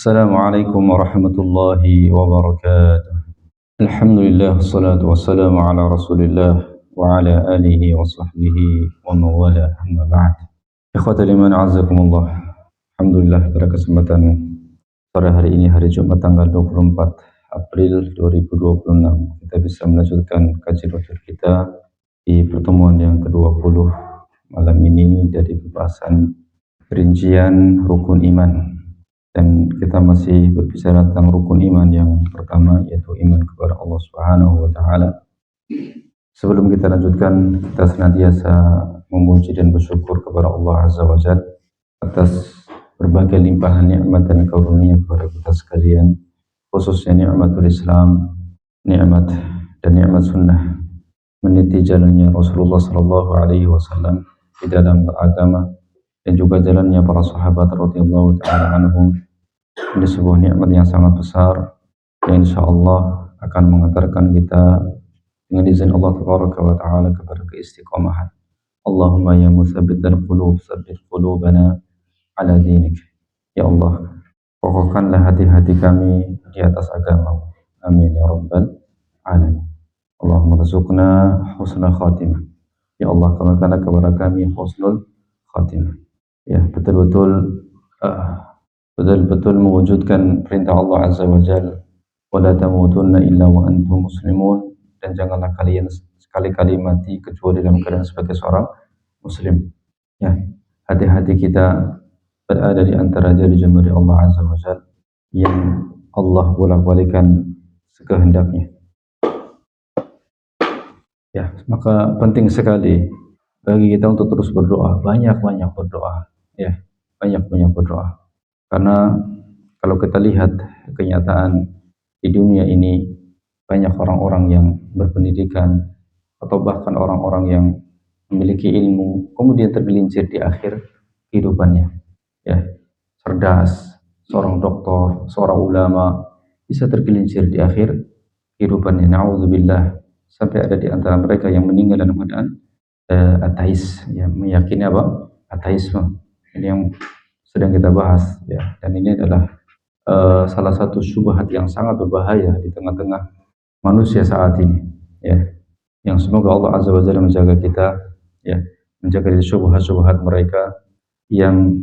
Assalamualaikum warahmatullahi wabarakatuh. Alhamdulillah, wassalatu wassalamu ala rasulillah wa ala alihi wa sahbihi wa mawala amma ba'd. Ikhwatal iman a'azakumullah. Alhamdulillah, pada kesempatan sore hari ini, hari Jumat tanggal 24 April 2026, kita bisa melanjutkan kajian rutin kita di pertemuan yang ke-20 malam ini dari pembahasan rincian rukun iman. Dan kita masih berbicara tentang rukun iman yang pertama, yaitu iman kepada Allah Subhanahu wa taala. Sebelum kita lanjutkan, kita senantiasa memuji dan bersyukur kepada Allah Azza wa Jalla atas berbagai limpahan nikmat dan karunia kepada kita sekalian, khususnya nikmatul Islam, nikmat dan nikmat sunnah, meniti jalannya Rasulullah sallallahu alaihi wasallam di dalam beragama, dan juga jalannya para sahabat radhiyallahu taala anhum. Ini sebuah nikmat yang sangat besar yang insyaallah akan mengantarkan kita dengan izin Allah tabaraka wa taala kepada keistiqomahan. Allahumma ya mutsabbitsal qulub, tsabbit qulubana ala dinik. Ya Allah, kokohkanlah hati-hati kami di atas agama-Mu. Amin ya rabbal alamin. Allahumma rzuqna husnul khatimah. Ya Allah, karuniakanlah kepada kami husnul khatimah. Ya, betul-betul mewujudkan perintah Allah Azza wa Jalla, wala tamutunna illa wa antum muslimun, dan janganlah kalian sekali-kali mati kecuali dalam keadaan sebagai seorang muslim. Ya, hati-hati kita berada di antara jari-jari Allah Azza wa Jalla yang Allah bolak-balikan sekehendaknya. Ya, maka penting sekali bagi kita untuk terus berdoa, banyak-banyak berdoa, ya, banyak-banyak berdoa. Karena kalau kita lihat kenyataan di dunia ini, banyak orang-orang yang berpendidikan atau bahkan orang-orang yang memiliki ilmu kemudian tergelincir di akhir kehidupannya. Ya, cerdas, seorang doktor, seorang ulama bisa tergelincir di akhir kehidupannya. Na'udzubillah, sampai ada di antara mereka yang meninggal dalam keadaan ateis, ya, meyakini apa? Ateisme. Ini yang sedang kita bahas, ya. Dan ini adalah salah satu syubhat yang sangat berbahaya di tengah-tengah manusia saat ini, ya. Yang semoga Allah Azza wa Jalla menjaga kita, ya, menjaga dari syubhat-syubhat mereka yang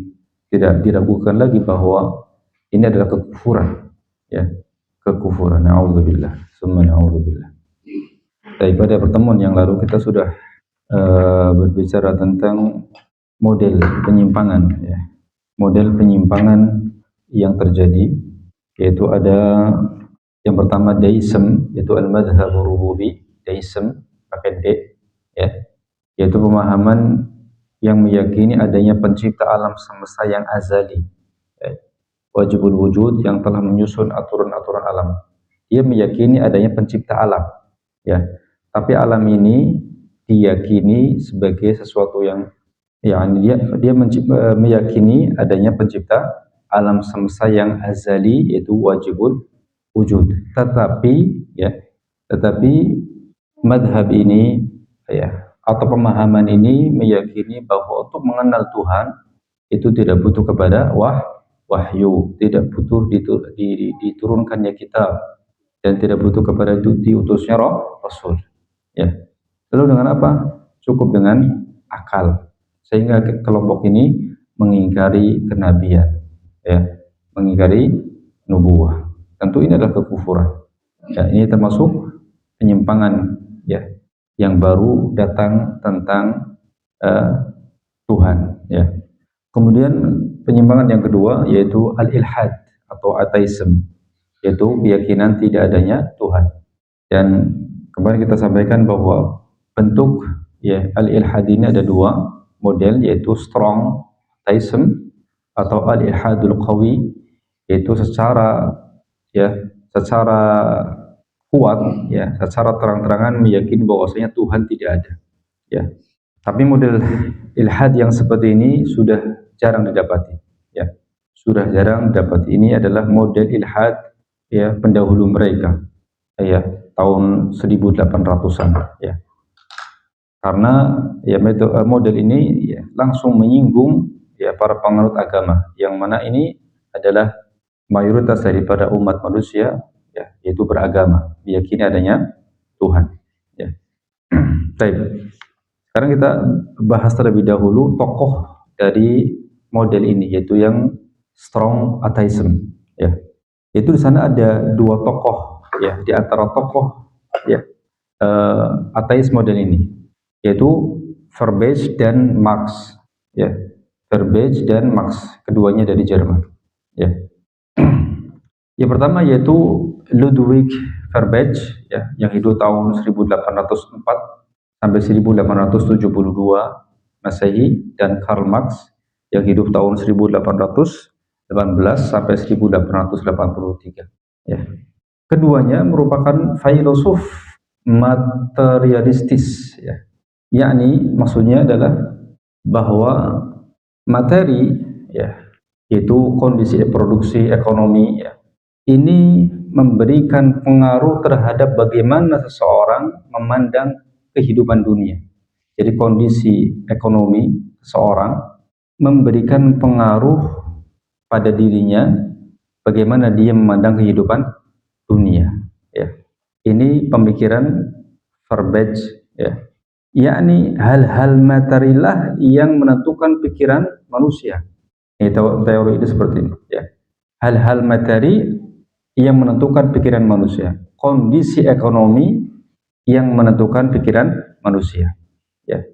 tidak diragukan lagi bahwa ini adalah kekufuran, ya, kekufuran. Na'udzubillah, summa na'udzubillah. Pada pertemuan yang lalu kita sudah berbicara tentang model penyimpangan, ya. Model penyimpangan yang terjadi, yaitu ada yang pertama deism, yaitu al-madhhab rububi, deism pakai D, ya, yaitu pemahaman yang meyakini adanya pencipta alam semesta yang azali, ya, wajibul wujud, yang telah menyusun aturan-aturan alam. Dia meyakini adanya pencipta alam, ya, tapi alam ini diyakini sebagai sesuatu yang, ya, dia meyakini adanya pencipta alam semesta yang azali, yaitu wajibul wujud. Tetapi madhab ini, ya, atau pemahaman ini meyakini bahwa untuk mengenal Tuhan itu tidak butuh kepada wahyu, tidak butuh diturunkannya kitab, dan tidak butuh kepada diutusnya Rasul. Ya. Lalu dengan apa? Cukup dengan akal. Sehingga kelompok ini mengingkari kenabian, ya, mengingkari nubuwah. Tentu ini adalah kekufuran. Ya, ini termasuk penyimpangan, ya, yang baru datang tentang Tuhan, ya. Kemudian penyimpangan yang kedua yaitu al-ilhad atau ateisme, yaitu keyakinan tidak adanya Tuhan. Dan kemarin kita sampaikan bahwa bentuk, ya, al-ilhad ini ada dua model, yaitu strong atheism atau al-ilhadul qawi, yaitu secara kuat, ya, secara terang-terangan meyakini bahwasanya Tuhan tidak ada, ya. Tapi model ilhad yang seperti ini sudah jarang didapati, ya, sudah jarang didapati. Ini adalah model ilhad, ya, pendahulu mereka, ya, tahun 1800-an, ya. Karena, ya, model ini, ya, langsung menyinggung, ya, para penganut agama, yang mana ini adalah mayoritas daripada umat manusia, ya, yaitu beragama, meyakini adanya Tuhan. Ya. Baik. Sekarang kita bahas terlebih dahulu tokoh dari model ini, yaitu yang strong atheism. Ya. Itu di sana ada dua tokoh, ya, di antara tokoh, ya, ateis model ini, yaitu Verbage dan Marx. Ya. Verbage dan Marx, keduanya dari Jerman. Ya. Yang pertama yaitu Ludwig Verbage, ya, yang hidup tahun 1804 sampai 1872 Masehi, dan Karl Marx yang hidup tahun 1818 sampai 1883. Ya. Keduanya merupakan filosof materialistis, ya. Yakni maksudnya adalah bahwa materi, ya, yaitu kondisi produksi ekonomi, ya, ini memberikan pengaruh terhadap bagaimana seseorang memandang kehidupan dunia. Jadi kondisi ekonomi seseorang memberikan pengaruh pada dirinya, bagaimana dia memandang kehidupan dunia. Ya. Ini pemikiran Verbage, ya. Yakni hal-hal materilah yang menentukan pikiran manusia. Ini teori itu seperti ini. Ya. Hal-hal materi yang menentukan pikiran manusia, kondisi ekonomi yang menentukan pikiran manusia. Ya.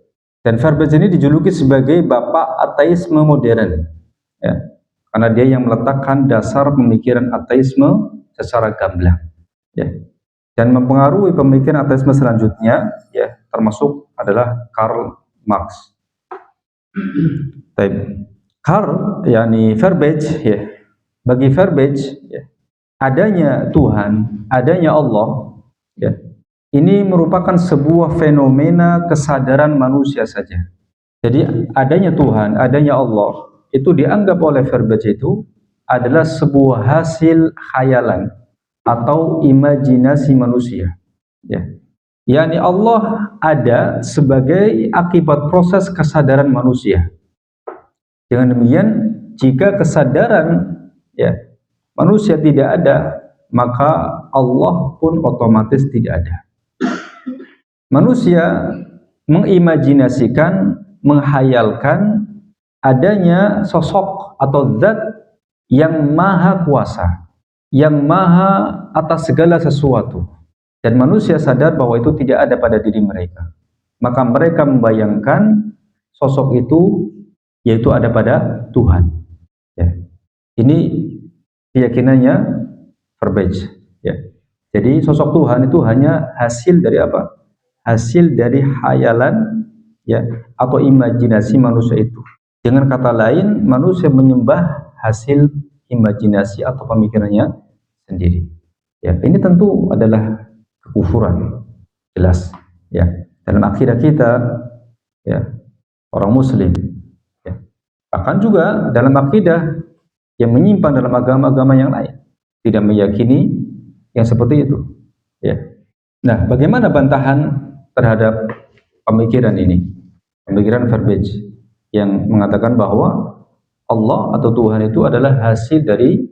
Dan Verbage ini dijuluki sebagai bapak ateisme modern, ya, karena dia yang meletakkan dasar pemikiran ateisme secara gamblang, ya, dan mempengaruhi pemikiran ateisme selanjutnya, ya, termasuk adalah Karl Marx. Karl, yakni Verbage, ya, bagi Verbage, ya, adanya Tuhan, adanya Allah, ya, ini merupakan sebuah fenomena kesadaran manusia saja. Jadi adanya Tuhan, adanya Allah, itu dianggap oleh Verbage itu adalah sebuah hasil khayalan atau imajinasi manusia. Ya. Yani Allah ada sebagai akibat proses kesadaran manusia. Dengan demikian, jika kesadaran, ya, manusia tidak ada, maka Allah pun otomatis tidak ada. Manusia mengimajinasikan, menghayalkan adanya sosok atau zat yang maha kuasa, yang maha atas segala sesuatu, dan manusia sadar bahwa itu tidak ada pada diri mereka. Maka mereka membayangkan sosok itu yaitu ada pada Tuhan. Ya. Ini keyakinannya Verbage. Ya. Jadi sosok Tuhan itu hanya hasil dari apa? Hasil dari khayalan, ya, atau imajinasi manusia itu. Dengan kata lain, manusia menyembah hasil imajinasi atau pemikirannya sendiri. Ya, ini tentu adalah kekufuran, jelas. Ya, dalam akidah kita, ya, orang Muslim, ya, bahkan juga dalam akidah yang menyimpan dalam agama-agama yang lain, tidak meyakini yang seperti itu. Ya. Nah, bagaimana bantahan terhadap pemikiran ini, pemikiran Verbage yang mengatakan bahwa Allah atau Tuhan itu adalah hasil dari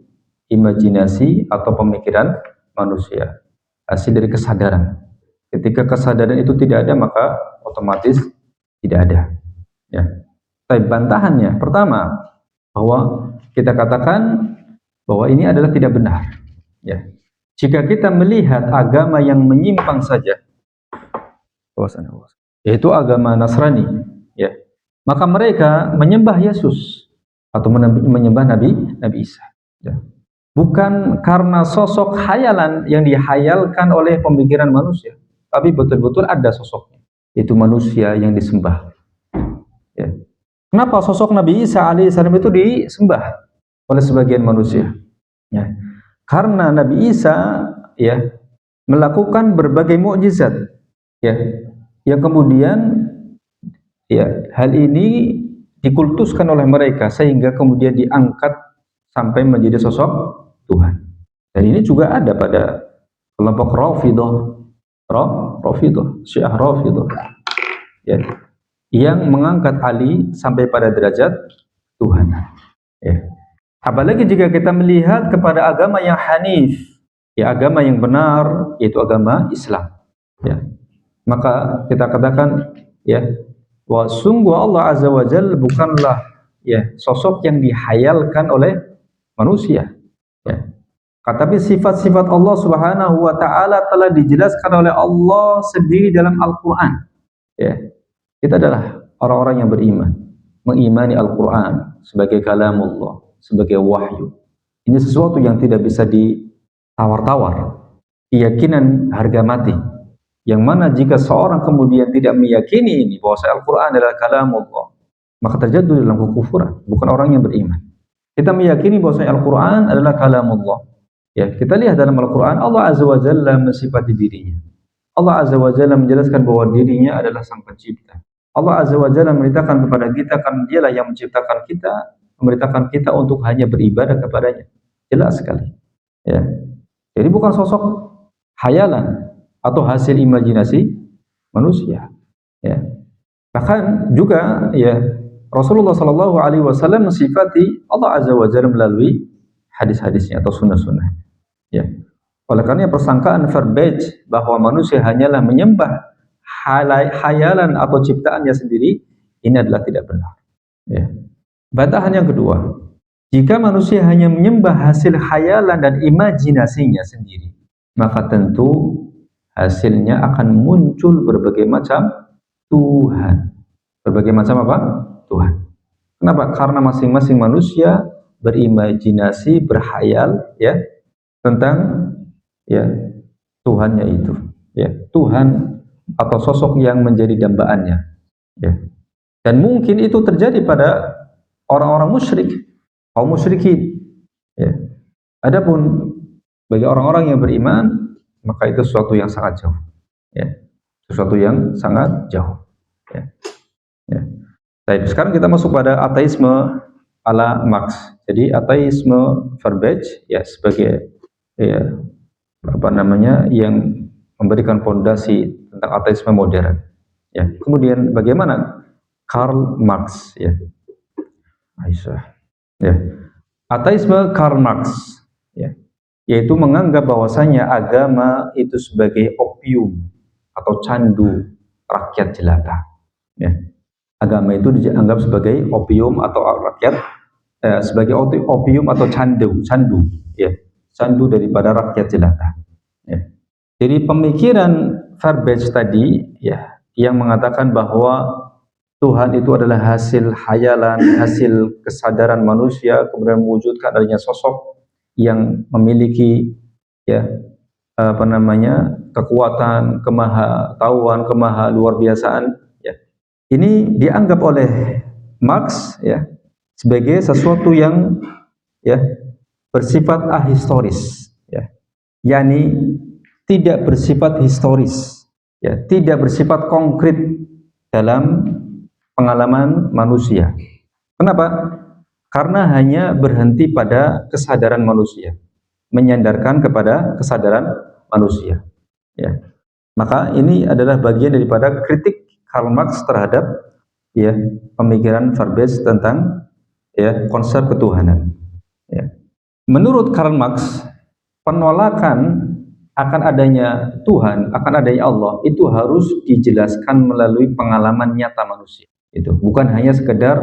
imajinasi atau pemikiran manusia, hasil dari kesadaran. Ketika kesadaran itu tidak ada, maka otomatis tidak ada. Ya. Tapi bantahannya, pertama, bahwa kita katakan bahwa ini adalah tidak benar. Ya. Jika kita melihat agama yang menyimpang saja, yaitu agama Nasrani, ya, maka mereka menyembah Yesus atau menyembah Nabi Isa, ya, bukan karena sosok khayalan yang dihayalkan oleh pemikiran manusia, tapi betul-betul ada sosoknya, itu manusia yang disembah. Ya. Kenapa sosok Nabi Isa alaihissalam itu disembah oleh sebagian manusia? Ya. Karena Nabi Isa, ya, melakukan berbagai mukjizat, ya, yang kemudian, ya, hal ini dikultuskan oleh mereka sehingga kemudian diangkat sampai menjadi sosok Tuhan. Dan ini juga ada pada kelompok Rafidhah, Syiah Rafidhah, ya, yang mengangkat Ali sampai pada derajat Tuhan. Ya. Apalagi jika kita melihat kepada agama yang hanif, ya agama yang benar, yaitu agama Islam. Ya. Maka kita katakan, ya, bahwa sungguh Allah Azza wa Jalla bukanlah, ya, sosok yang dihayalkan oleh manusia. Ya. Tetapi sifat-sifat Allah Subhanahu wa taala telah dijelaskan oleh Allah sendiri dalam Al-Qur'an. Ya. Kita adalah orang-orang yang beriman, mengimani Al-Qur'an sebagai kalamullah, sebagai wahyu. Ini sesuatu yang tidak bisa ditawar-tawar. Keyakinan harga mati. Yang mana jika seorang kemudian tidak meyakini ini bahwa Al-Qur'an adalah kalamullah, maka terjadi dalam kekufuran, bukan orang yang beriman. Kita meyakini bahwa Al-Qur'an adalah kalamullah. Ya, kita lihat dalam Al-Quran Allah Azza wa Jalla mensifati dirinya. Allah Azza wa Jalla menjelaskan bahwa dirinya adalah Sang Pencipta. Allah Azza wa Jalla memberitakan kepada kita kan Dialah yang menciptakan kita, memberitakan kita untuk hanya beribadah kepadanya. Jelas sekali. Ya. Jadi bukan sosok hayalan atau hasil imajinasi manusia. Ya. Bahkan juga, ya, Rasulullah Shallallahu Alaihi Wasallam mensifati Allah Azza wa Jalla melalui hadis-hadisnya atau sunnah-sunnah. Ya. Oleh karena persangkaan verbej bahwa manusia hanyalah menyembah hayalan atau ciptaannya sendiri, ini adalah tidak benar. Ya. Bantahan yang kedua, jika manusia hanya menyembah hasil hayalan dan imajinasinya sendiri, maka tentu hasilnya akan muncul berbagai macam Tuhan. Berbagai macam apa? Tuhan. Kenapa? Karena masing-masing manusia berimajinasi, berhayal, ya, tentang, ya, Tuhannya itu, ya, Tuhan atau sosok yang menjadi dambaannya, ya. Dan mungkin itu terjadi pada orang-orang musyrik, kaum musyrikin, ya. Adapun bagi orang-orang yang beriman, maka itu sesuatu yang sangat jauh, ya, sesuatu yang sangat jauh, ya. Ya. Baik, sekarang kita masuk pada ateisme ala Marx. Jadi ateisme verbej, ya, sebagai, ya, apa namanya, yang memberikan fondasi tentang ateisme modern. Ya. Kemudian bagaimana Karl Marx, ya. Aisyah. Ya. Ateisme Karl Marx, ya, yaitu menganggap bahwasanya agama itu sebagai opium atau candu rakyat jelata. Ya. Agama itu dianggap sebagai opium atau rakyat, sebagai opium atau candu, ya, candu daripada rakyat jelata. Ya. Jadi pemikiran Verbej tadi, ya, yang mengatakan bahwa Tuhan itu adalah hasil hayalan, hasil kesadaran manusia, kemudian mewujudkan adanya sosok yang memiliki, ya, apa namanya, kekuatan, kemahatauan, luar biasaan, ya. Ini dianggap oleh Marx, ya, sebagai sesuatu yang, ya, bersifat ahistoris, ya, yakni tidak bersifat historis, ya, tidak bersifat konkret dalam pengalaman manusia. Kenapa? Karena hanya berhenti pada kesadaran manusia, menyandarkan kepada kesadaran manusia, ya. Maka ini adalah bagian daripada kritik Karl Marx terhadap, ya, pemikiran Verbej tentang, ya, konsep ketuhanan. Ya. Menurut Karl Marx, penolakan akan adanya Tuhan, akan adanya Allah, itu harus dijelaskan melalui pengalaman nyata manusia. Itu bukan hanya sekedar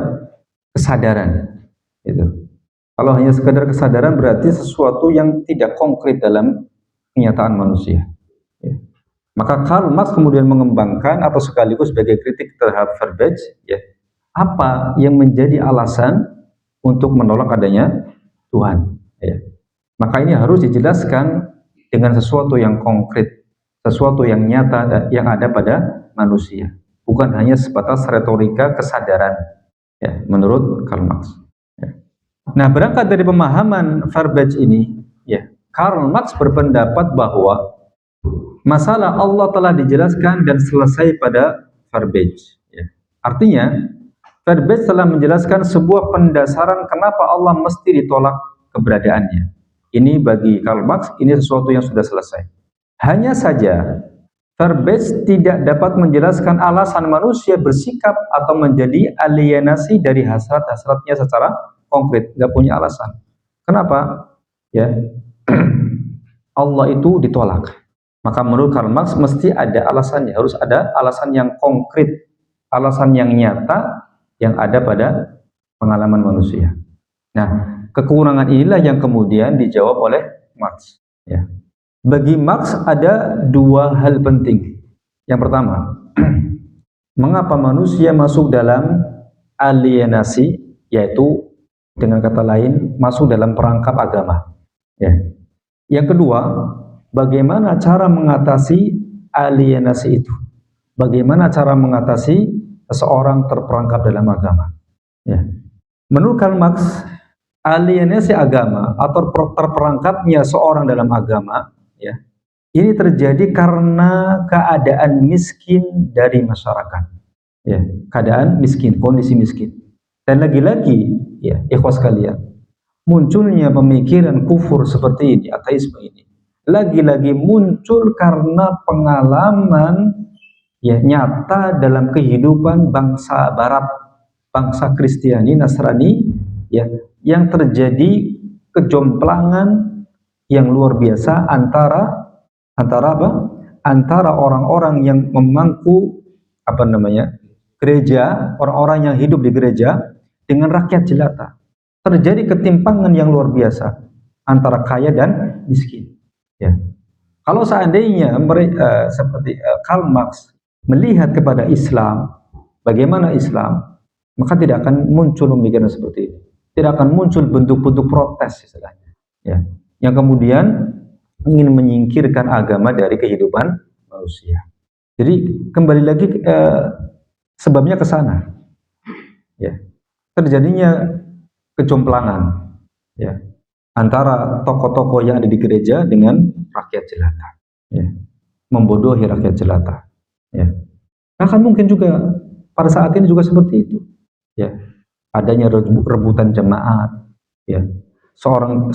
kesadaran. Itu. Kalau hanya sekedar kesadaran berarti sesuatu yang tidak konkret dalam kenyataan manusia. Ya. Maka Karl Marx kemudian mengembangkan atau sekaligus sebagai kritik terhadap Verbej, ya, apa yang menjadi alasan untuk menolak adanya Tuhan, ya. Maka ini harus dijelaskan dengan sesuatu yang konkret, sesuatu yang nyata yang ada pada manusia, bukan hanya sebatas retorika kesadaran, ya, menurut Karl Marx. Ya. Nah, berangkat dari pemahaman Verbej ini, ya, Karl Marx berpendapat bahwa masalah Allah telah dijelaskan dan selesai pada Verbej. Ya. Artinya, Verbej telah menjelaskan sebuah pendasaran kenapa Allah mesti ditolak keberadaannya. Ini bagi Karl Marx, ini sesuatu yang sudah selesai. Hanya saja, Verbej tidak dapat menjelaskan alasan manusia bersikap atau menjadi alienasi dari hasrat-hasratnya secara konkret. Nggak punya alasan. Kenapa? Ya, Allah itu ditolak. Maka menurut Karl Marx mesti ada alasannya, harus ada alasan yang konkret, alasan yang nyata yang ada pada pengalaman manusia. Nah, kekurangan inilah yang kemudian dijawab oleh Marx. Ya. Bagi Marx ada dua hal penting. Yang pertama, mengapa manusia masuk dalam alienasi, yaitu dengan kata lain masuk dalam perangkap agama. Ya. Yang kedua, bagaimana cara mengatasi alienasi itu? Bagaimana cara mengatasi seseorang terperangkap dalam agama? Ya. Menurut Karl Marx, alienasi agama atau terperangkapnya seorang dalam agama, ya, ini terjadi karena keadaan miskin dari masyarakat. Ya, keadaan miskin, kondisi miskin. Dan lagi-lagi, ya, ikhwas sekalian, munculnya pemikiran kufur seperti ini, ateisme ini, lagi-lagi muncul karena pengalaman ya nyata dalam kehidupan bangsa Barat, bangsa Kristiani, Nasrani, ya, yang terjadi kejomplangan yang luar biasa antara apa? Antara orang-orang yang memangku apa namanya gereja, orang-orang yang hidup di gereja dengan rakyat jelata. Terjadi ketimpangan yang luar biasa antara kaya dan miskin. Ya. Kalau seandainya mereka seperti Karl Marx melihat kepada Islam, bagaimana Islam, maka tidak akan muncul pemikiran seperti ini. Tidak akan muncul bentuk-bentuk protes istilahnya. Ya. Yang kemudian ingin menyingkirkan agama dari kehidupan manusia. Jadi kembali lagi sebabnya ke sana. Ya. Terjadinya kejomplangan, ya, antara tokoh-tokoh yang ada di gereja dengan rakyat jelata, ya, membodohi rakyat jelata, ya. Bahkan mungkin juga pada saat ini juga seperti itu, ya, adanya rebutan jemaat, ya, seorang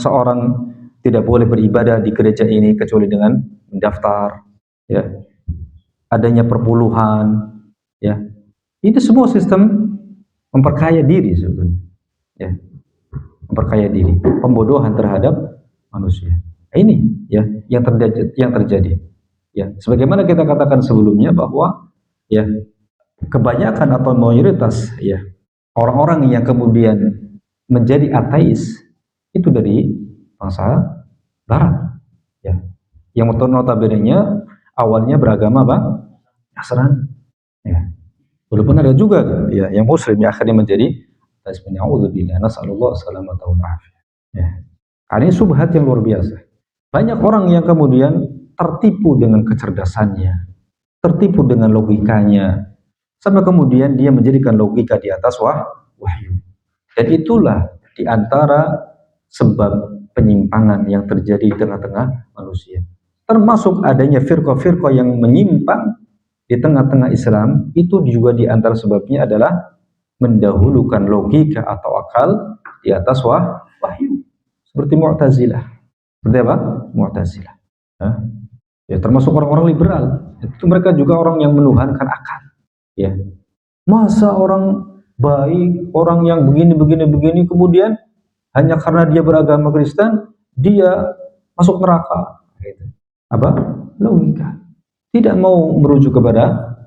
tidak boleh beribadah di gereja ini kecuali dengan mendaftar, ya, adanya perpuluhan, ya, itu semua sistem memperkaya diri sebetulnya, ya. Memperkaya diri, pembodohan terhadap manusia. Ini ya yang terjadi. Ya, sebagaimana kita katakan sebelumnya bahwa ya kebanyakan atau mayoritas ya orang-orang yang kemudian menjadi ateis itu dari bangsa Barat. Ya, yang notabene-nya awalnya beragama Nasrani. Ya. Walaupun ada juga ya yang Muslim yang akhirnya menjadi Na'udzubillah, nas'alullah salamata wal afiyah. Ya. Ini subhat yang luar biasa. Banyak orang yang kemudian tertipu dengan kecerdasannya, tertipu dengan logikanya, sampai kemudian dia menjadikan logika di atas wahyu. Dan itulah di antara sebab penyimpangan yang terjadi di tengah-tengah manusia. Termasuk adanya firqah-firqah yang menyimpang di tengah-tengah Islam, itu juga di antara sebabnya adalah mendahulukan logika atau akal di atas wahyu. Seperti Mu'tazilah. Seperti apa? Mu'tazilah. Ya, termasuk orang-orang liberal. Itu mereka juga orang yang menuhankan akal. Ya. Masa orang baik, orang yang begini, kemudian hanya karena dia beragama Kristen, dia masuk neraka. Gitu. Apa? Logika. Tidak mau merujuk kepada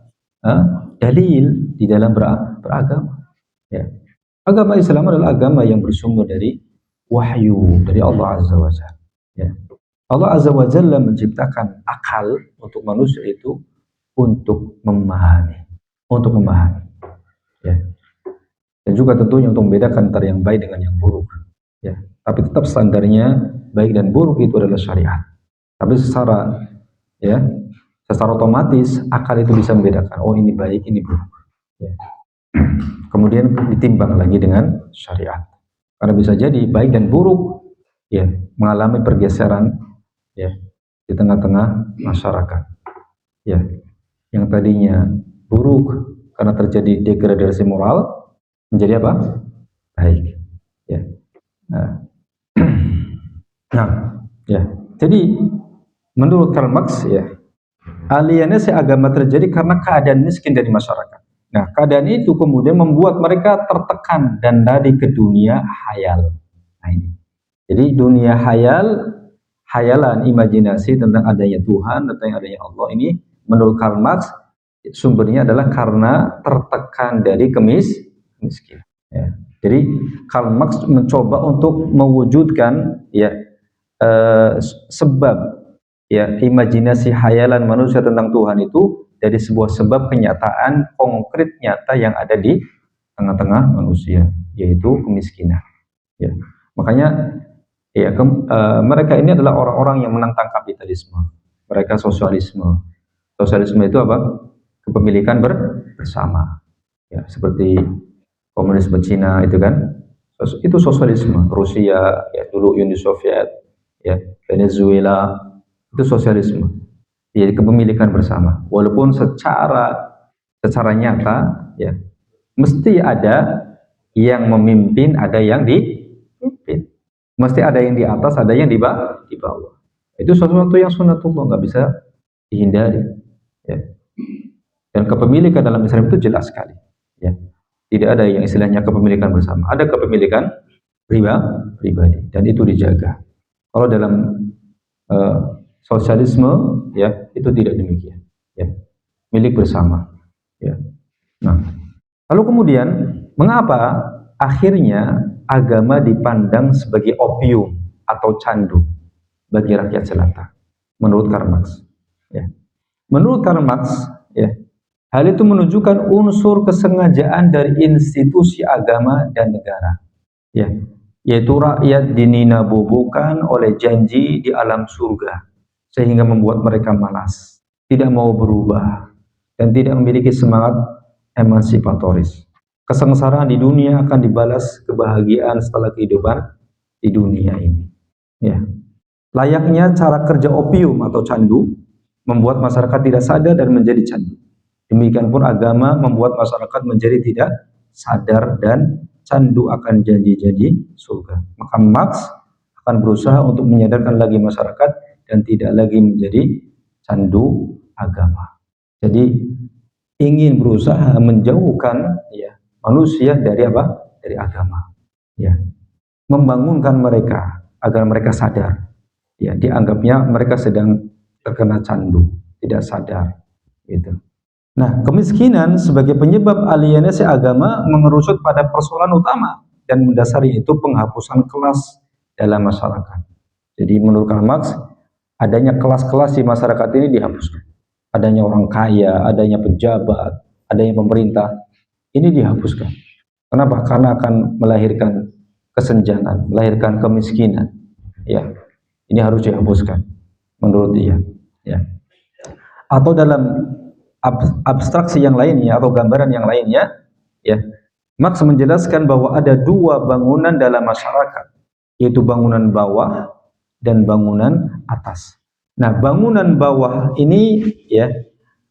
dalil di dalam beragama. Ya. Agama Islam adalah agama yang bersumber dari wahyu dari Allah Azza wa Jalla. Ya. Allah Azza wa Jalla menciptakan akal untuk manusia itu untuk memahami, Ya. Dan juga tentunya untuk membedakan antara yang baik dengan yang buruk. Ya. Tapi tetap standarnya baik dan buruk itu adalah syariat. Tapi secara otomatis akal itu bisa membedakan, oh ini baik, ini buruk. Ya. Kemudian ditimbang lagi dengan syariat. Karena bisa jadi baik dan buruk ya mengalami pergeseran ya di tengah-tengah masyarakat. Ya. Yang tadinya buruk karena terjadi degradasi moral menjadi apa? Baik. Ya. Nah, ya. Jadi menurut Karl Marx ya, alienasi agama terjadi karena keadaan miskin dari masyarakat. Nah, keadaan itu kemudian membuat mereka tertekan dan lari ke dunia khayal. Nah, ini. Jadi dunia hayalan, imajinasi tentang adanya Tuhan, tentang adanya Allah ini menurut Karl Marx sumbernya adalah karena tertekan dari kemiskinan. Ya. Jadi Karl Marx mencoba untuk mewujudkan ya sebab ya imajinasi hayalan manusia tentang Tuhan itu dari sebuah sebab kenyataan konkret nyata yang ada di tengah-tengah manusia, yaitu kemiskinan. Ya. Makanya ya mereka ini adalah orang-orang yang menentang kapitalisme. Mereka sosialisme. Sosialisme itu apa? Kepemilikan bersama. Ya, seperti komunisme Cina itu kan, itu sosialisme. Rusia, ya dulu Uni Soviet, ya Venezuela, itu sosialisme. Jadi kepemilikan bersama. Walaupun secara nyata, ya mesti ada yang memimpin, ada yang dipimpin. Mesti ada yang di atas, ada yang di bawah. Itu sesuatu yang sunatullah, nggak bisa dihindari. Ya. Dan kepemilikan dalam Islam itu jelas sekali. Ya. Tidak ada yang istilahnya kepemilikan bersama. Ada kepemilikan pribadi, dan itu dijaga. Kalau dalam sosialisme, ya itu tidak demikian. Ya. Milik bersama. Ya. Nah, lalu kemudian mengapa akhirnya agama dipandang sebagai opium atau candu bagi rakyat jelata menurut Karl Marx? Ya. Menurut Karl Marx, ya, hal itu menunjukkan unsur kesengajaan dari institusi agama dan negara, ya, yaitu rakyat dininabobokan oleh janji di alam surga sehingga membuat mereka malas, tidak mau berubah, dan tidak memiliki semangat emansipatoris. Kesengsaraan di dunia akan dibalas kebahagiaan setelah kehidupan di dunia ini. Ya. Layaknya cara kerja opium atau candu membuat masyarakat tidak sadar dan menjadi candu. Demikian pun agama membuat masyarakat menjadi tidak sadar dan candu akan janji-janji surga. Maka Marx akan berusaha untuk menyadarkan lagi masyarakat dan tidak lagi menjadi candu agama. Jadi ingin berusaha menjauhkan ya manusia dari apa? Dari agama. Ya. Membangunkan mereka agar mereka sadar. Ya, dianggapnya mereka sedang terkena candu, tidak sadar. Gitu. Nah, kemiskinan sebagai penyebab alienasi agama mengerucut pada persoalan utama dan mendasari itu penghapusan kelas dalam masyarakat. Jadi menurut Karl Marx, adanya kelas-kelas di masyarakat ini dihapuskan. Adanya orang kaya, adanya pejabat, adanya pemerintah, ini dihapuskan. Kenapa? Karena akan melahirkan kesenjangan, melahirkan kemiskinan. Ya, ini harus dihapuskan menurut dia. Ya. Atau dalam abstraksi yang lainnya atau gambaran yang lainnya, ya, Marx menjelaskan bahwa ada dua bangunan dalam masyarakat, yaitu bangunan bawah dan bangunan atas. Nah, bangunan bawah ini ya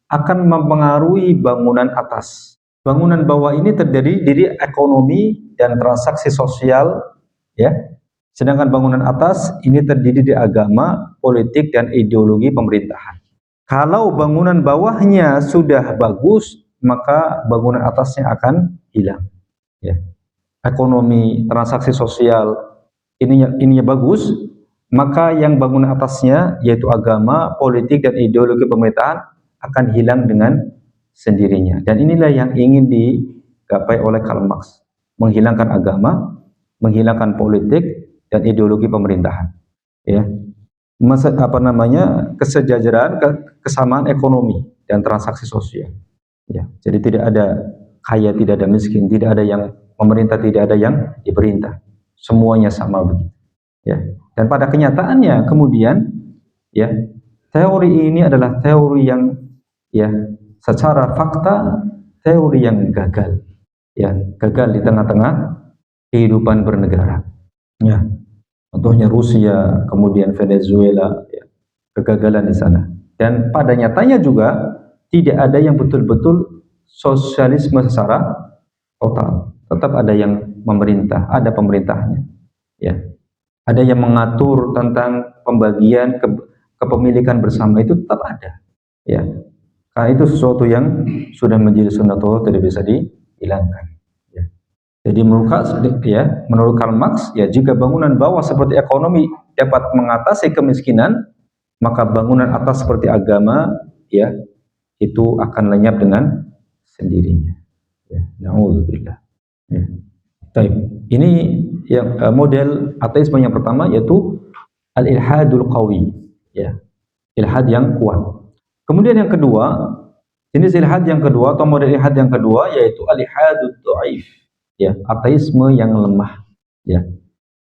akan mempengaruhi bangunan atas. Bangunan bawah ini terdiri dari ekonomi dan transaksi sosial, ya. Sedangkan bangunan atas ini terdiri dari agama, politik, dan ideologi pemerintahan. Kalau bangunan bawahnya sudah bagus, maka bangunan atasnya akan hilang. Ya. Ekonomi, transaksi sosial, ininya bagus, maka yang bangunan atasnya, yaitu agama, politik, dan ideologi pemerintahan, akan hilang dengan sendirinya. Dan inilah yang ingin digapai oleh Karl Marx. Menghilangkan agama, menghilangkan politik, dan ideologi pemerintahan. Ya. Kesejajaran, kesamaan ekonomi dan transaksi sosial. Ya, jadi tidak ada kaya, tidak ada miskin, tidak ada yang memerintah, tidak ada yang diperintah. Semuanya sama begitu. Ya. Dan pada kenyataannya kemudian, ya, teori ini adalah teori yang, ya, secara fakta teori yang gagal. Ya, gagal di tengah-tengah kehidupan bernegara. Ya. Contohnya Rusia, kemudian Venezuela, ya, kegagalan di sana. Dan pada nyatanya juga tidak ada yang betul-betul sosialisme secara total. Tetap ada yang memerintah, ada pemerintahnya. Ya, ada yang mengatur tentang pembagian kepemilikan bersama, itu tetap ada. Ya, karena itu sesuatu yang sudah menjadi sunnatullah, tidak bisa dihilangkan. Ya. Jadi menurut Karl Marx, ya jika bangunan bawah seperti ekonomi dapat mengatasi kemiskinan, maka bangunan atas seperti agama, ya itu akan lenyap dengan sendirinya. Ya, na'udzubillah. Ya. Baik. Ini yang model ateisme yang pertama yaitu al-ilhadul qawi, ya. Ilhad yang kuat. Kemudian yang kedua, jenis ilhad yang kedua atau model ilhad yang kedua yaitu al-ilhadud dhaif, ya, ateisme yang lemah, ya.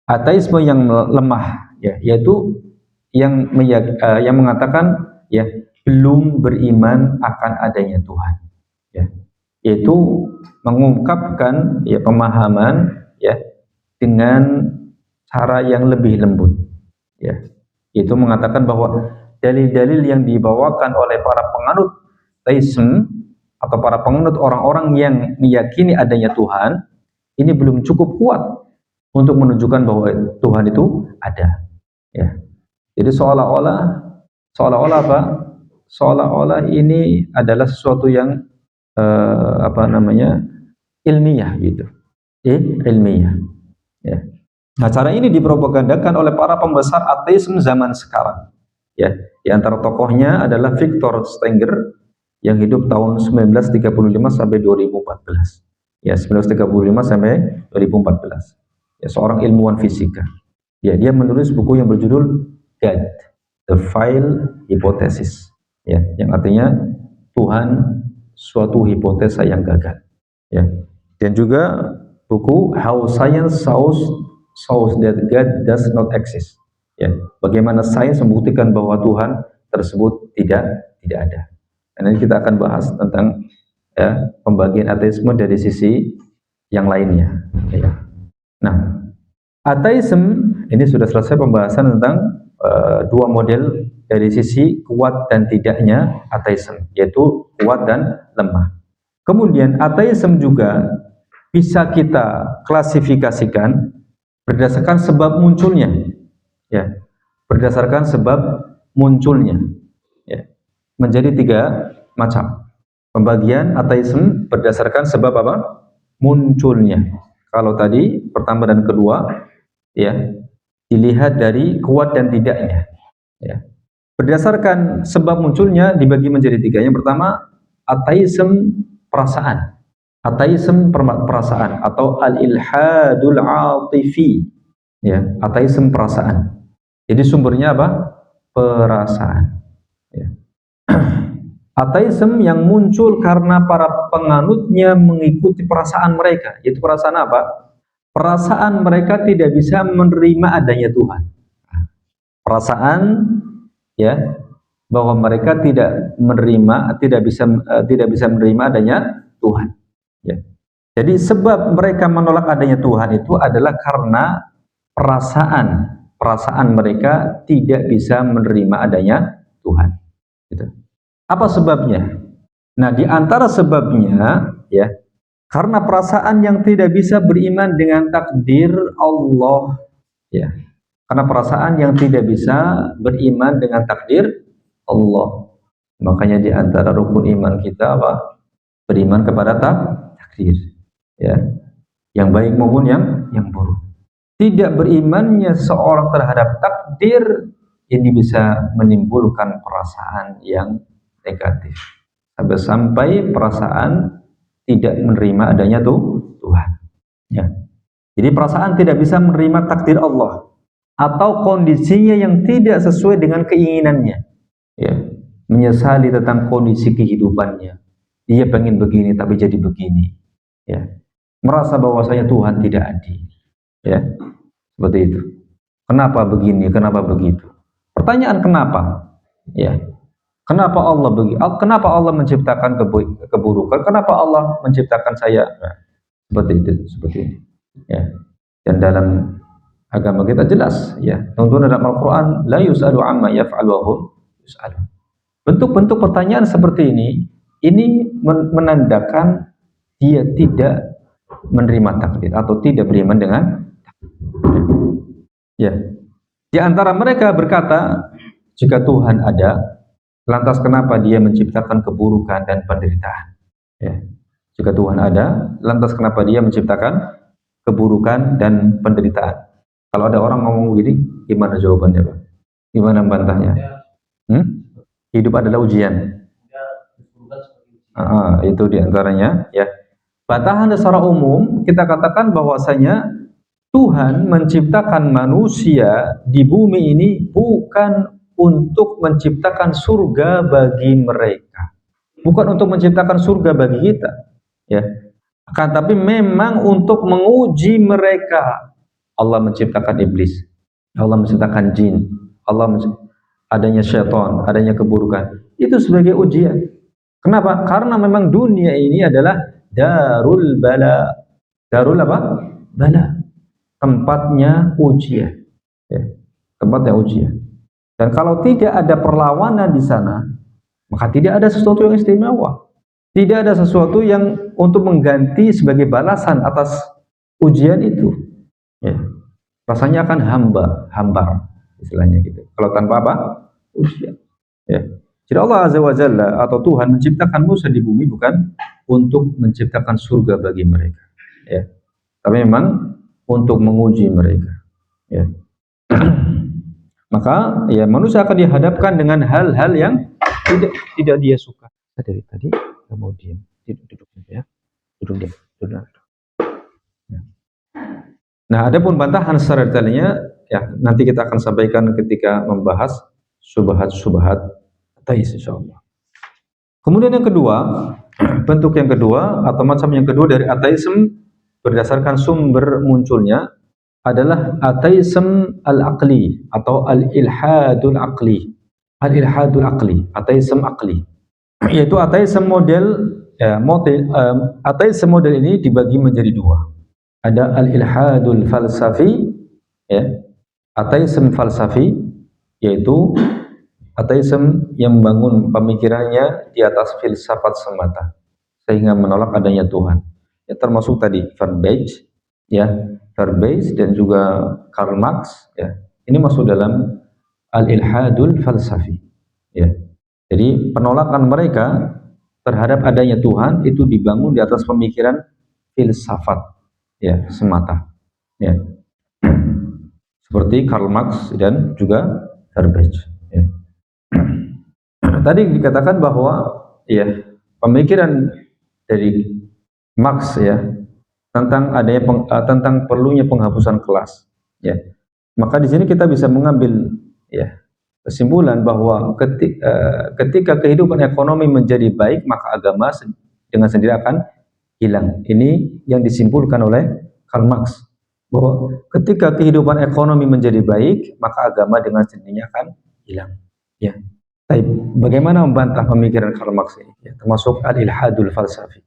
Ateisme yang lemah, ya, yaitu yang mengatakan, ya, belum beriman akan adanya Tuhan, ya. Yaitu mengungkapkan, ya, pemahaman, ya, dengan cara yang lebih lembut, ya. Itu mengatakan bahwa dalil-dalil yang dibawakan oleh para penganut teisme atau para penganut orang-orang yang meyakini adanya Tuhan ini belum cukup kuat untuk menunjukkan bahwa Tuhan itu ada, ya. Jadi seolah-olah apa? Seolah-olah ini adalah sesuatu yang ilmiah gitu, ilmiah, ya. Nah, cara ini dipropagandakan oleh para pembesar ateisme zaman sekarang, ya. Di antara tokohnya adalah Victor Stenger yang hidup tahun 1935 sampai 2014. Ya, 1935 sampai 2014. Ya, seorang ilmuwan fisika. Ya, dia menulis buku yang berjudul God, The Failed Hypothesis. Ya, yang artinya Tuhan suatu hipotesa yang gagal. Ya. Dan juga buku How Science Shows That God Does Not Exist. Ya, bagaimana sains membuktikan bahwa Tuhan tersebut tidak ada. Dan nanti kita akan bahas tentang, ya, pembagian ateisme dari sisi yang lainnya. Ya. Nah, ateisme ini sudah selesai pembahasan tentang dua model dari sisi kuat dan tidaknya ateisme, yaitu kuat dan lemah. Kemudian ateisme juga bisa kita klasifikasikan berdasarkan sebab munculnya, ya, berdasarkan sebab munculnya, ya, menjadi tiga macam. Pembagian ateisme berdasarkan sebab apa? Munculnya. Kalau tadi pertama dan kedua, ya, dilihat dari kuat dan tidaknya, ya. Berdasarkan sebab munculnya dibagi menjadi tiga. Yang pertama, ateisme perasaan. Ateisme perasaan atau al-ilhadul atifi, ya, ateisme perasaan. Jadi sumbernya apa? Perasaan, ya. Ateisme yang muncul karena para penganutnya mengikuti perasaan mereka. Yaitu perasaan apa? Perasaan mereka tidak bisa menerima adanya Tuhan. Perasaan, ya, bahwa mereka tidak bisa menerima adanya Tuhan. Ya. Jadi sebab mereka menolak adanya Tuhan itu adalah karena perasaan mereka tidak bisa menerima adanya Tuhan. Gitu. Apa sebabnya? Nah, di antara sebabnya, ya, karena perasaan yang tidak bisa beriman dengan takdir Allah, ya. Karena perasaan yang tidak bisa beriman dengan takdir Allah. Makanya di antara rukun iman kita apa? Beriman kepada takdir, ya, yang baik maupun yang buruk. Tidak berimannya seorang terhadap takdir ini bisa menimbulkan perasaan yang negatif, sampai perasaan tidak menerima adanya Tuhan, ya. Jadi perasaan tidak bisa menerima takdir Allah atau kondisinya yang tidak sesuai dengan keinginannya, ya, menyesali tentang kondisi kehidupannya. Dia pengen begini tapi jadi begini, ya. Merasa bahwasanya Tuhan tidak adil, ya, seperti itu. Kenapa begini? Kenapa begitu? Pertanyaan kenapa? Ya, kenapa Allah begini? Kenapa Allah menciptakan keburukan? Kenapa Allah menciptakan saya? Nah, seperti itu, seperti ini. Ya. Dan dalam agama kita jelas, ya, tuntunan dalam Al-Quran, la yus'alu amma yaf'al wa hum yus'alun. Bentuk-bentuk pertanyaan seperti ini menandakan dia tidak menerima takdir atau tidak beriman dengan takdir. Ya. Di antara mereka berkata, jika Tuhan ada, lantas kenapa dia menciptakan keburukan dan penderitaan? Ya. Jika Tuhan ada, lantas kenapa dia menciptakan keburukan dan penderitaan. Kalau ada orang ngomong begini, gimana jawabannya, Pak? Gimana bantahnya? Hidup adalah ujian. Itu diantaranya, ya. Bantahan secara umum kita katakan bahwasanya Tuhan menciptakan manusia di bumi ini bukan untuk menciptakan surga bagi mereka, bukan untuk menciptakan surga bagi kita, ya. Akan tapi memang untuk menguji mereka. Allah menciptakan iblis, Allah menciptakan jin, adanya syaitan, adanya keburukan, itu sebagai ujian. Kenapa? Karena memang dunia ini adalah darul bala. Darul apa? Bala. Tempatnya ujian. Ya, tempatnya ujian. Dan kalau tidak ada perlawanan di sana, maka tidak ada sesuatu yang istimewa. Tidak ada sesuatu yang untuk mengganti sebagai balasan atas ujian itu. Ya. Rasanya akan hambar istilahnya gitu. Kalau tanpa apa? Ujian. Ya. Jadi Allah Azza wa Jalla atau Tuhan menciptakan manusia di bumi bukan untuk menciptakan surga bagi mereka. Ya. Tapi memang untuk menguji mereka. Ya. Maka ya manusia akan dihadapkan dengan hal-hal yang tidak dia suka. Dari tadi kemudian duduk ya. Duduk. Ya. Nah, adapun bantahan secara detailnya ya nanti kita akan sampaikan ketika membahas syubhat-syubhat ateis insyaallah. Kemudian yang kedua, bentuk yang kedua atau macam yang kedua dari ateisme berdasarkan sumber munculnya adalah ateisme al-aqli atau al-ilhadul aqli. Al-ilhadul aqli, ateisme aqli. Yaitu ateisme ateisme model ini dibagi menjadi dua. Ada al-ilhadul falsafi, ya. Ateisme falsafi yaitu ateisme yang membangun pemikirannya di atas filsafat semata sehingga menolak adanya Tuhan. Ya, termasuk tadi Verbage, ya, Verbage dan juga Karl Marx, ya. Ini masuk dalam al-ilhadul falsafi, ya. Jadi penolakan mereka terhadap adanya Tuhan itu dibangun di atas pemikiran filsafat, ya, semata, ya. Seperti Karl Marx dan juga Verbage, ya. Tadi dikatakan bahwa ya pemikiran dari Marx ya tentang tentang perlunya penghapusan kelas, ya. Maka di sini kita bisa mengambil ya kesimpulan bahwa ketika kehidupan ekonomi menjadi baik maka agama dengan sendiri akan hilang. Ini yang disimpulkan oleh Karl Marx, bahwa ketika kehidupan ekonomi menjadi baik maka agama dengan sendirinya akan hilang, ya. Baik, bagaimana membantah pemikiran Karl Marx ini, ya, termasuk al-ilhadul falsafi.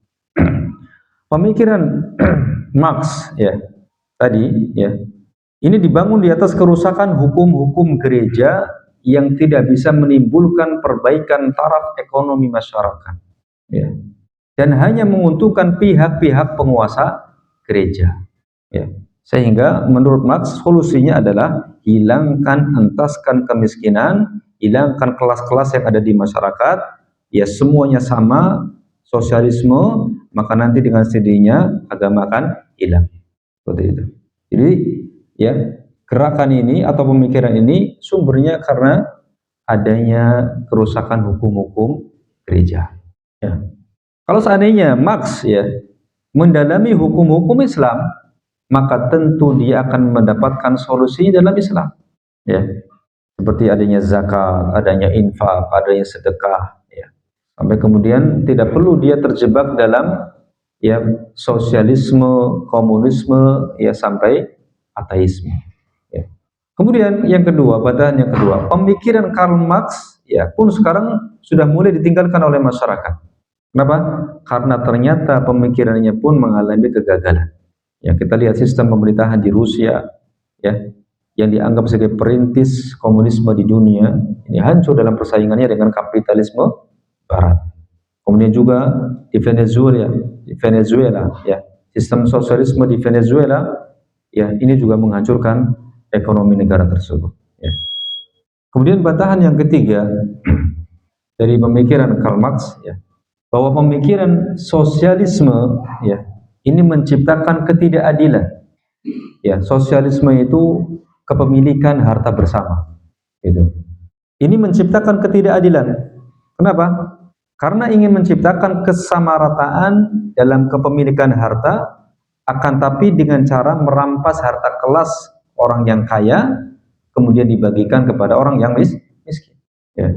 Pemikiran Marx ya tadi ya ini dibangun di atas kerusakan hukum-hukum gereja yang tidak bisa menimbulkan perbaikan taraf ekonomi masyarakat, ya, dan hanya menguntungkan pihak-pihak penguasa gereja, ya. Sehingga menurut Marx solusinya adalah hilangkan, entaskan kemiskinan, hilangkan kelas-kelas yang ada di masyarakat, ya semuanya sama, sosialisme, maka nanti dengan sendirinya agama akan hilang. Seperti itu. Jadi ya gerakan ini atau pemikiran ini sumbernya karena adanya kerusakan hukum-hukum gereja. Ya. Kalau seandainya Marx ya mendalami hukum-hukum Islam, maka tentu dia akan mendapatkan solusi dalam Islam, ya, seperti adanya zakat, adanya infak, adanya sedekah, ya. Sampai kemudian tidak perlu dia terjebak dalam ya sosialisme, komunisme, ya sampai ateisme, ya. Kemudian yang kedua, bantahan yang kedua, pemikiran Karl Marx ya pun sekarang sudah mulai ditinggalkan oleh masyarakat. Kenapa? Karena ternyata pemikirannya pun mengalami kegagalan. Ya, kita lihat sistem pemerintahan di Rusia ya yang dianggap sebagai perintis komunisme di dunia ini hancur dalam persaingannya dengan kapitalisme barat. Kemudian juga di Venezuela ya, sistem sosialisme di Venezuela ya ini juga menghancurkan ekonomi negara tersebut, ya. Kemudian bantahan yang ketiga dari pemikiran Karl Marx ya, bahwa pemikiran sosialisme ya ini menciptakan ketidakadilan, Ya, sosialisme itu kepemilikan harta bersama. Gitu. Ini menciptakan ketidakadilan. Kenapa? Karena ingin menciptakan kesamarataan dalam kepemilikan harta, akan tapi dengan cara merampas harta kelas orang yang kaya, kemudian dibagikan kepada orang yang miskin. Ya.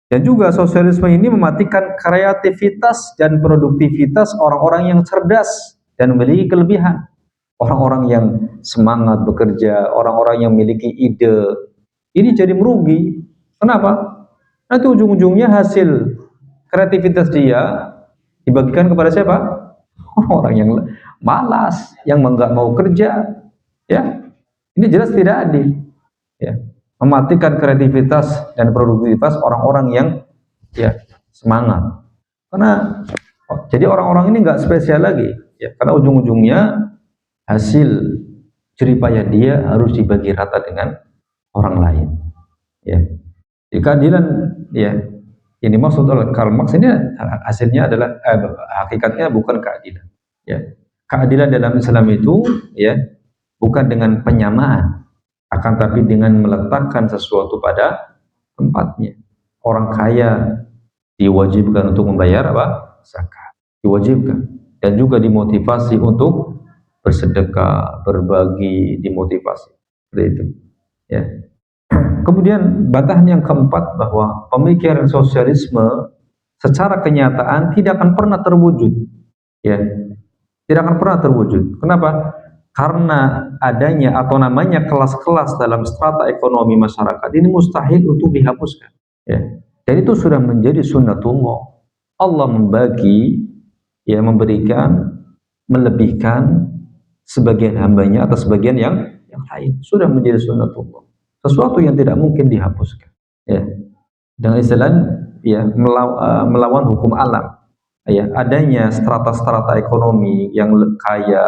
Dan juga sosialisme ini mematikan kreativitas dan produktivitas orang-orang yang cerdas dan memiliki kelebihan. Orang-orang yang semangat bekerja, orang-orang yang memiliki ide, ini jadi merugi. Kenapa? Nanti ujung-ujungnya hasil kreativitas dia dibagikan kepada siapa? Orang yang malas, yang nggak mau kerja. Ya, ini jelas tidak adil. Ya, mematikan kreativitas dan produktivitas orang-orang yang ya semangat. Karena jadi orang-orang ini nggak spesial lagi. Ya, karena ujung-ujungnya hasil jeripayah dia harus dibagi rata dengan orang lain. Ya, jadi keadilan ya ini maksud oleh Karl Marx ini hasilnya adalah hakikatnya bukan keadilan. Ya, keadilan dalam Islam itu ya bukan dengan penyamaan, akan tapi dengan meletakkan sesuatu pada tempatnya. Orang kaya diwajibkan untuk membayar apa? Zakat. Diwajibkan dan juga dimotivasi untuk bersedekah, berbagi, dimotivasi. Seperti itu. Ya. Kemudian batahan yang keempat bahwa pemikiran sosialisme secara kenyataan tidak akan pernah terwujud. Ya, tidak akan pernah terwujud. Kenapa? Karena adanya atau namanya kelas-kelas dalam strata ekonomi masyarakat ini mustahil untuk dihapuskan. Ya. Dan itu sudah menjadi sunnatullah. Allah membagi, ya memberikan, melebihkan sebagian hambanya atas sebagian yang lain. Sudah menjadi sunnatullah. Sesuatu yang tidak mungkin dihapuskan. Ya. Dengan istilah ya melawan hukum alam. Ya, adanya strata-strata ekonomi yang kaya,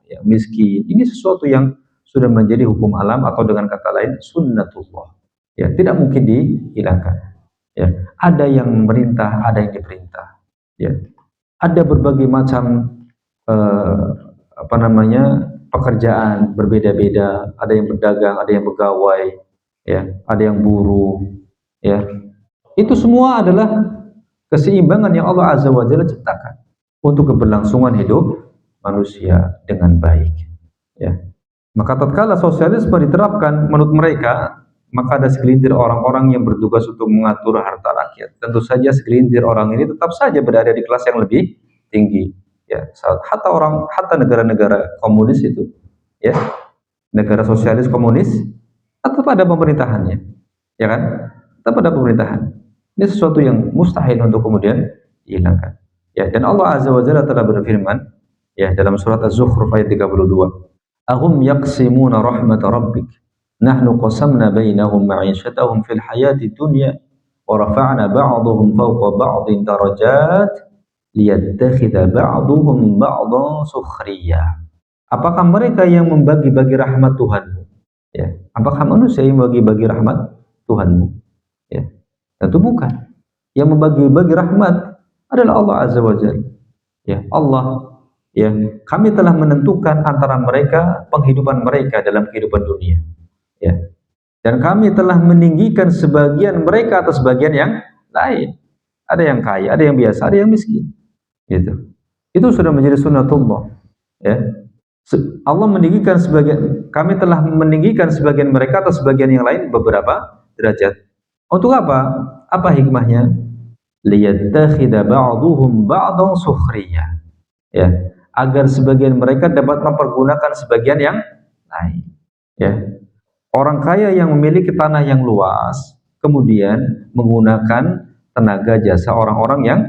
ya, miskin, ini sesuatu yang sudah menjadi hukum alam atau dengan kata lain sunnatullah. Ya, tidak mungkin dihilangkan. Ya, ada yang memerintah, ada yang diperintah. Ya, ada berbagai macam pekerjaan berbeda-beda. Ada yang berdagang, ada yang pegawai, ya, ada yang buruh, ya. Itu semua adalah keseimbangan yang Allah Azza wa Jalla ciptakan untuk keberlangsungan hidup manusia dengan baik. Ya. Maka tatkala sosialisme diterapkan menurut mereka, maka ada segelintir orang-orang yang bertugas untuk mengatur harta rakyat. Tentu saja segelintir orang ini tetap saja berada di kelas yang lebih tinggi. Ya, hatta negara-negara komunis itu, ya, negara sosialis komunis, tetap ada pemerintahannya, ya kan? Tetap ada pemerintahan. Ini sesuatu yang mustahil untuk kemudian dihilangkan. Ya, dan Allah Azza wa Jalla telah berfirman, ya, dalam surat Az-Zukhruf ayat 32. Ahum yaqsimuna rahmat rabbik. Nahnu qasamna bainahum ma'isyatahum fil hayati dunya wa rafa'na ba'dahum fawqa ba'din darajat liyattakhidha ba'duhum ba'dhan sukhriyah. Apakah mereka yang membagi-bagi rahmat Tuhanmu? Ya, apakah manusia yang membagi-bagi rahmat Tuhanmu? Ya, tentu bukan. Yang membagi-bagi rahmat adalah Allah Azza wa Jalla. Ya, Allah, ya, kami telah menentukan antara mereka penghidupan mereka dalam kehidupan dunia. Ya. Dan kami telah meninggikan sebagian mereka atas sebagian yang lain. Ada yang kaya, ada yang biasa, ada yang miskin. Gitu. Itu sudah menjadi sunnatullah. Ya. Allah meninggikan sebagian, kami telah meninggikan sebagian mereka atas sebagian yang lain beberapa derajat. Untuk apa? Apa hikmahnya? Liyattakhidha ba'duhum ba'dan sukhriyah. Ya, agar sebagian mereka dapat mempergunakan sebagian yang lain. Ya. Orang kaya yang memiliki tanah yang luas kemudian menggunakan tenaga jasa orang-orang yang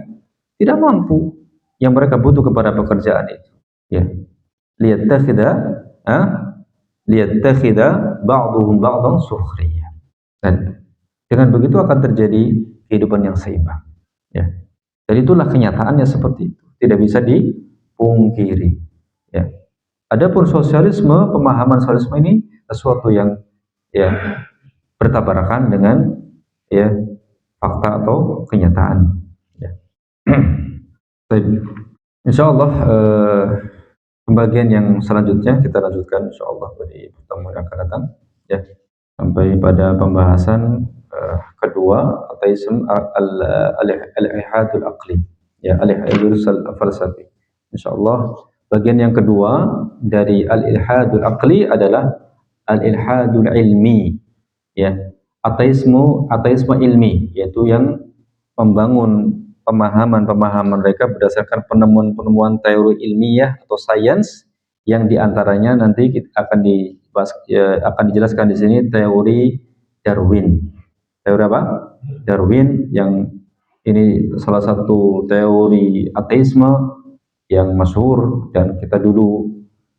tidak mampu, yang mereka butuh kepada pekerjaan itu. Ya. Liyattakhidha ba'duhum ba'dan sukhriyah. Dan dengan begitu akan terjadi kehidupan yang seimbang. Ya. Dan itulah kenyataannya seperti itu. Tidak bisa dipungkiri. Ya. Adapun sosialisme, pemahaman sosialisme ini sesuatu yang ya bertabrakan dengan ya fakta atau kenyataan. Ya. Insyaallah Pembagian yang selanjutnya kita lanjutkan insyaallah di pertemuan yang akan datang ya, sampai pada pembahasan kedua ateisme al-ihadul aqli ya, al-ihadul falsafi. Insyaallah bagian yang kedua dari al-ilhadul aqli adalah al-ilhadul ilmi ya, ateisme ilmi, yaitu yang membangun pemahaman-pemahaman mereka berdasarkan penemuan-penemuan teori ilmiah atau sains yang diantaranya nanti akan dibahas, ya, akan dijelaskan di sini teori Darwin. Teori apa? Darwin, yang ini salah satu teori ateisme yang masyhur dan kita dulu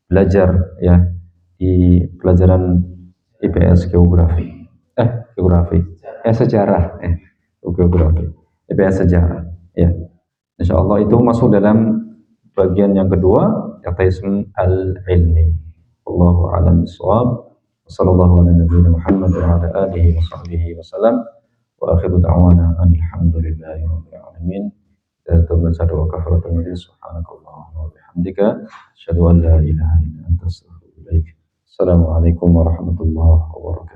belajar ya di pelajaran IPS sejarah geografi IPS sejarah ya. Insyaallah itu masuk dalam bagian yang kedua, ateisme al-ilmi. Wallahu a'lam bishawab. Sallallahu ala nabiyina Muhammad wa ala alihi wa sahbihi wasallam. Wa akhiru da'wana alhamdulillahi rabbil alamin. Wa kafaratul majlis. Subhanakallahumma wa bihamdika asyhadu an la ilaha illa anta astaghfiruka wa atubu ilaik. Assalamualaikum warahmatullahi wabarakatuh.